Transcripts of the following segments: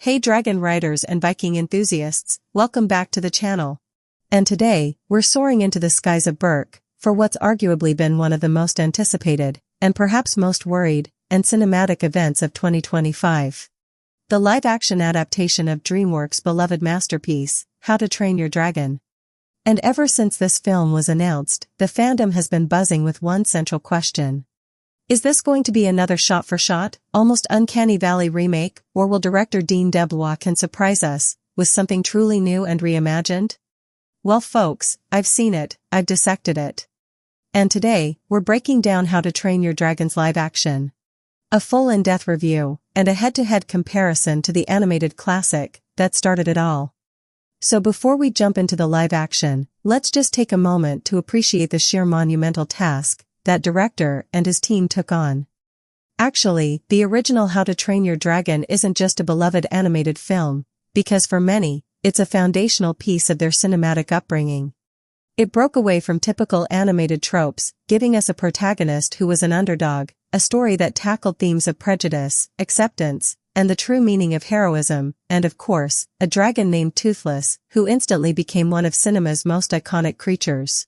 Hey dragon riders and Viking enthusiasts, welcome back to the channel. And today, we're soaring into the skies of Berk, for what's arguably been one of the most anticipated, and perhaps most worried, and cinematic events of 2025. The live-action adaptation of DreamWorks' beloved masterpiece, How to Train Your Dragon. And ever since this film was announced, the fandom has been buzzing with one central question. Is this going to be another shot-for-shot, almost uncanny valley remake, or will director DeBlois can surprise us with something truly new and reimagined? Well folks, I've seen it, I've dissected it. And today, we're breaking down How to Train Your Dragon's live action. A full in-depth review, and a head-to-head comparison to the animated classic that started it all. So before we jump into the live action, let's just take a moment to appreciate the sheer monumental task that director and his team took on. Actually, the original How to Train Your Dragon isn't just a beloved animated film, because for many, it's a foundational piece of their cinematic upbringing. It broke away from typical animated tropes, giving us a protagonist who was an underdog, a story that tackled themes of prejudice, acceptance, and the true meaning of heroism, and of course, a dragon named Toothless, who instantly became one of cinema's most iconic creatures.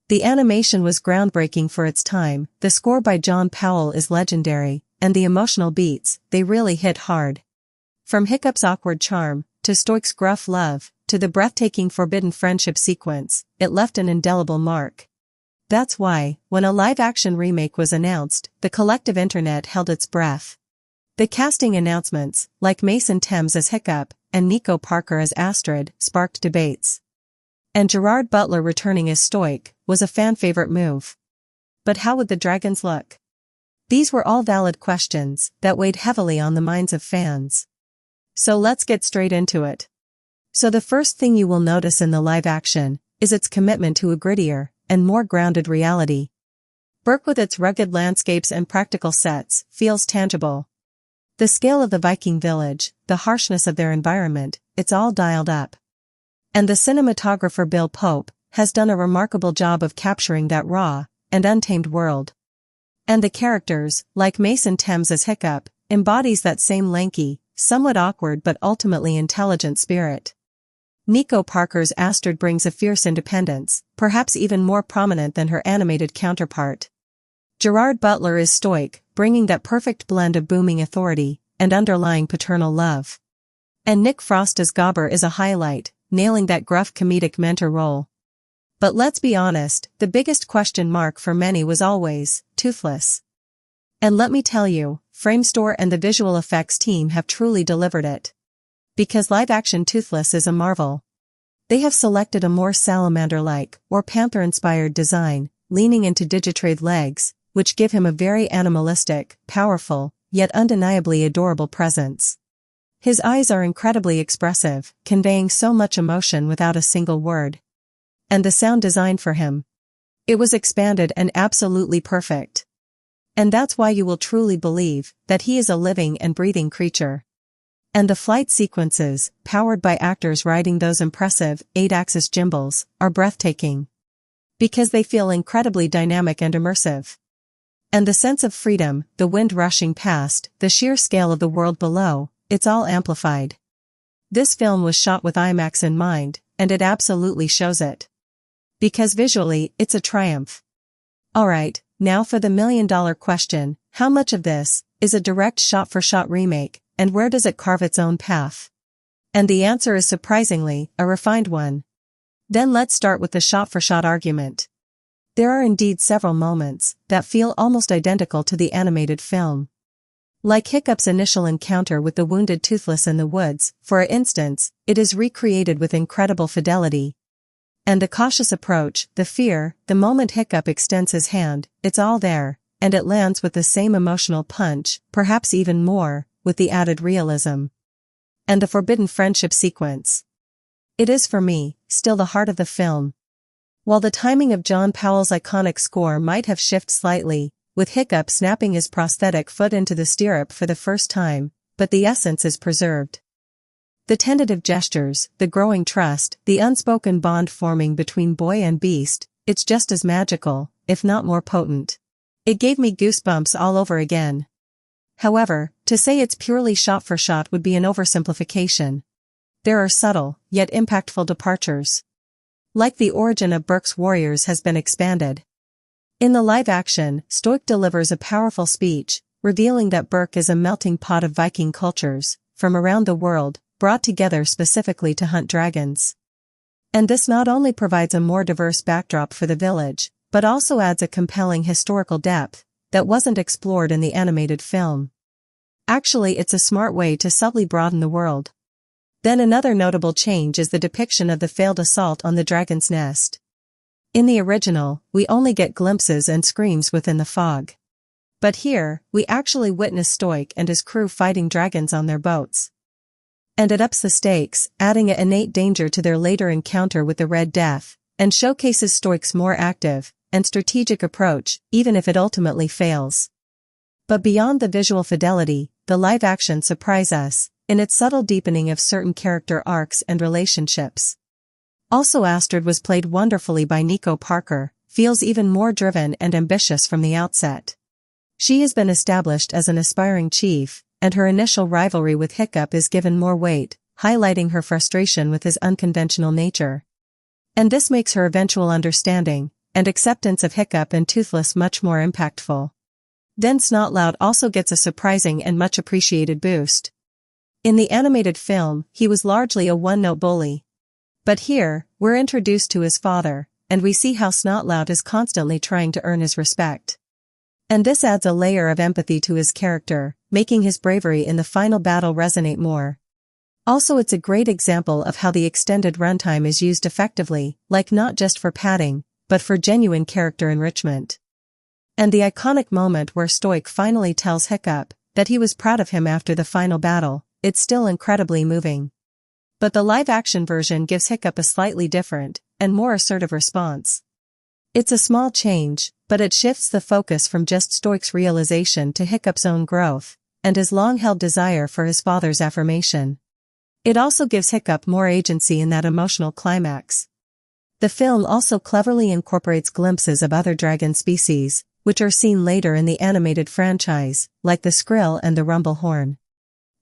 The animation was groundbreaking for its time, the score by John Powell is legendary, and the emotional beats, they really hit hard. From Hiccup's awkward charm, to Stoick's gruff love, to the breathtaking forbidden friendship sequence, it left an indelible mark. That's why, when a live-action remake was announced, the collective internet held its breath. The casting announcements, like Mason Thames as Hiccup, and Nico Parker as Astrid, sparked debates. And Gerard Butler returning as Stoick was a fan-favorite move. But how would the dragons look? These were all valid questions that weighed heavily on the minds of fans. So let's get straight into it. So the first thing you will notice in the live action is its commitment to a grittier and more grounded reality. Berk with its rugged landscapes and practical sets feels tangible. The scale of the Viking village, the harshness of their environment, it's all dialed up. And the cinematographer Bill Pope has done a remarkable job of capturing that raw and untamed world. And the characters, like Mason Thames as Hiccup, embodies that same lanky, somewhat awkward but ultimately intelligent spirit. Nico Parker's Astrid brings a fierce independence, perhaps even more prominent than her animated counterpart. Gerard Butler is Stoick, bringing that perfect blend of booming authority and underlying paternal love. And Nick Frost as Gobber is a highlight, nailing that gruff comedic mentor role. But let's be honest, the biggest question mark for many was always Toothless. And let me tell you, Framestore and the visual effects team have truly delivered it. Because live-action Toothless is a marvel. They have selected a more salamander-like, or panther-inspired design, leaning into Digitrade legs, which give him a very animalistic, powerful, yet undeniably adorable presence. His eyes are incredibly expressive, conveying so much emotion without a single word. And the sound design for him. It was expanded and absolutely perfect. And that's why you will truly believe that he is a living and breathing creature. And the flight sequences, powered by actors riding those impressive 8-axis gimbals, are breathtaking. Because they feel incredibly dynamic and immersive. And the sense of freedom, the wind rushing past, the sheer scale of the world below, it's all amplified. This film was shot with IMAX in mind, and it absolutely shows it. Because visually, it's a triumph. Alright, now for the million-dollar question, how much of this is a direct shot-for-shot remake, and where does it carve its own path? And the answer is surprisingly, a refined one. Then let's start with the shot-for-shot argument. There are indeed several moments that feel almost identical to the animated film. Like Hiccup's initial encounter with the wounded Toothless in the woods, for instance, it is recreated with incredible fidelity. And the cautious approach, the fear, the moment Hiccup extends his hand, it's all there, and it lands with the same emotional punch, perhaps even more, with the added realism. And the forbidden friendship sequence. It is for me, still the heart of the film. While the timing of John Powell's iconic score might have shifted slightly, with Hiccup snapping his prosthetic foot into the stirrup for the first time, but the essence is preserved. The tentative gestures, the growing trust, the unspoken bond forming between boy and beast, it's just as magical, if not more potent. It gave me goosebumps all over again. However, To say it's purely shot for shot would be an oversimplification. There are subtle, yet impactful departures. Like the origin of Berk's warriors has been expanded. In the live action, Stoick delivers a powerful speech, revealing that Berk is a melting pot of Viking cultures, from around the world, brought together specifically to hunt dragons. And this not only provides a more diverse backdrop for the village, but also adds a compelling historical depth that wasn't explored in the animated film. Actually, it's a smart way to subtly broaden the world. Then another notable change is the depiction of the failed assault on the dragon's nest. In the original, we only get glimpses and screams within the fog. But here, we actually witness Stoick and his crew fighting dragons on their boats. And it ups the stakes, adding an innate danger to their later encounter with the Red Death, and showcases Stoick's more active and strategic approach, even if it ultimately fails. But beyond the visual fidelity, the live action surprise us in its subtle deepening of certain character arcs and relationships. Also, Astrid was played wonderfully by Nico Parker, feels even more driven and ambitious from the outset. She has been established as an aspiring chief, and her initial rivalry with Hiccup is given more weight, highlighting her frustration with his unconventional nature. And this makes her eventual understanding and acceptance of Hiccup and Toothless much more impactful. Then Snotlout also gets a surprising and much appreciated boost. In the animated film, he was largely a one-note bully. But here, we're introduced to his father, and we see how Snotlout is constantly trying to earn his respect. And this adds a layer of empathy to his character, making his bravery in the final battle resonate more. Also, it's a great example of how the extended runtime is used effectively, like not just for padding, but for genuine character enrichment. And the iconic moment where Stoick finally tells Hiccup that he was proud of him after the final battle, it's still incredibly moving. But the live-action version gives Hiccup a slightly different and more assertive response. It's a small change, but it shifts the focus from just Stoick's realization to Hiccup's own growth, and his long-held desire for his father's affirmation. It also gives Hiccup more agency in that emotional climax. The film also cleverly incorporates glimpses of other dragon species, which are seen later in the animated franchise, like the Skrill and the Rumblehorn.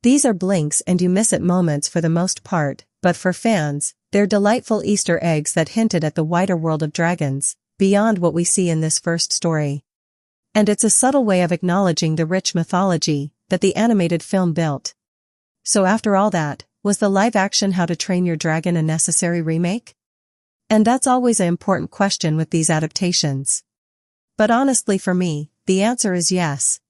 These are blinks and you miss it moments for the most part, but for fans, they're delightful Easter eggs that hinted at the wider world of dragons, beyond what we see in this first story. And it's a subtle way of acknowledging the rich mythology that the animated film built. So after all that, was the live-action How to Train Your Dragon a necessary remake? And that's always an important question with these adaptations. But honestly for me, the answer is yes.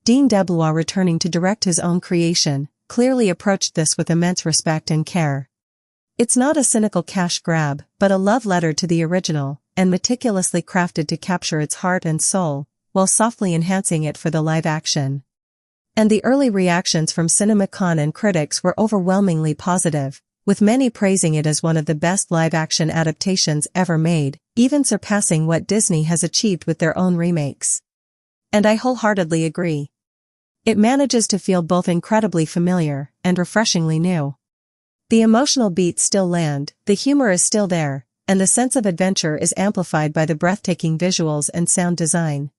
Dean DeBlois, returning to direct his own creation, clearly approached this with immense respect and care. It's not a cynical cash grab, but a love letter to the original, and meticulously crafted to capture its heart and soul, while softly enhancing it for the live action. And the early reactions from CinemaCon and critics were overwhelmingly positive, with many praising it as one of the best live-action adaptations ever made, even surpassing what Disney has achieved with their own remakes. And I wholeheartedly agree. It manages to feel both incredibly familiar and refreshingly new. The emotional beats still land, the humor is still there, and the sense of adventure is amplified by the breathtaking visuals and sound design.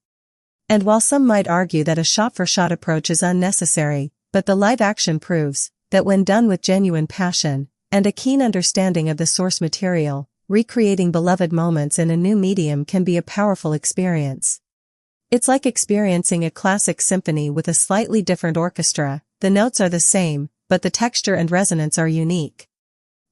And while some might argue that a shot-for-shot approach is unnecessary, but the live-action proves that when done with genuine passion and a keen understanding of the source material, recreating beloved moments in a new medium can be a powerful experience. It's like experiencing a classic symphony with a slightly different orchestra. The notes are the same, but the texture and resonance are unique.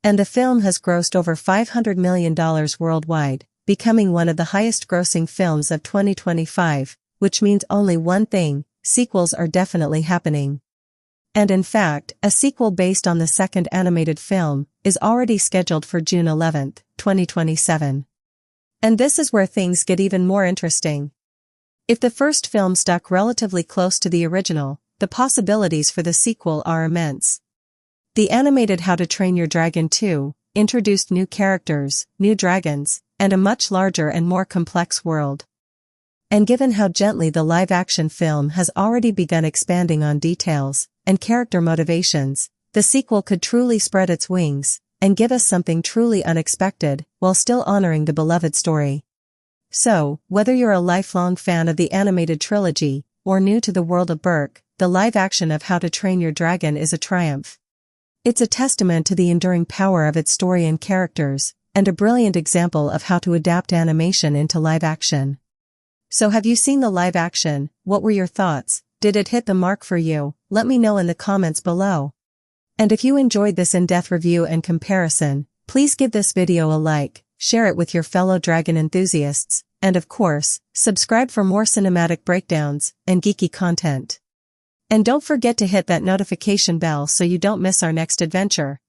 And the film has grossed over $500 million worldwide, becoming one of the highest-grossing films of 2025, which means only one thing: sequels are definitely happening. And in fact, a sequel based on the second animated film is already scheduled for June 11, 2027. And this is where things get even more interesting. If the first film stuck relatively close to the original, the possibilities for the sequel are immense. The animated How to Train Your Dragon 2 introduced new characters, new dragons, and a much larger and more complex world. And given how gently the live-action film has already begun expanding on details and character motivations, the sequel could truly spread its wings and give us something truly unexpected while still honoring the beloved story. So, whether you're a lifelong fan of the animated trilogy or new to the world of Berk, the live action of How to Train Your Dragon is a triumph. It's a testament to the enduring power of its story and characters, and a brilliant example of how to adapt animation into live action. So have you seen the live action? What were your thoughts? Did it hit the mark for you? Let me know in the comments below. And if you enjoyed this in-depth review and comparison, please give this video a like, share it with your fellow dragon enthusiasts, and of course, subscribe for more cinematic breakdowns and geeky content. And don't forget to hit that notification bell so you don't miss our next adventure.